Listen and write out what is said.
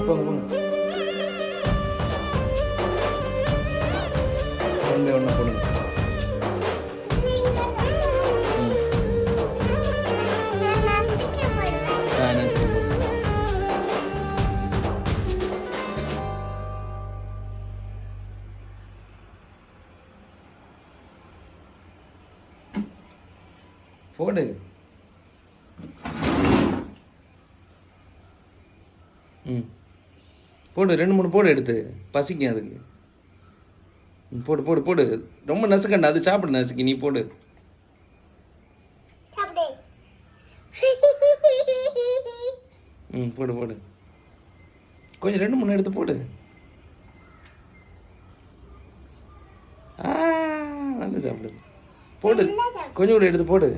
போங்க போங்க. ஒன்றா போடுங்க. போடு. போடு 2-3 போடு எடுத்து பசிக்கும் அதுக்கு. போடு போடு போடு. ரொம்ப நசுக்கண்டா, அது சாப்பிடு நசுக்கி. நீ போடு. போடு போடு. கொஞ்சம் 2-3 எடுத்து போடு. நல்லா சாப்பிடு. போடு, கொஞ்சம் கூட எடுத்து போடு.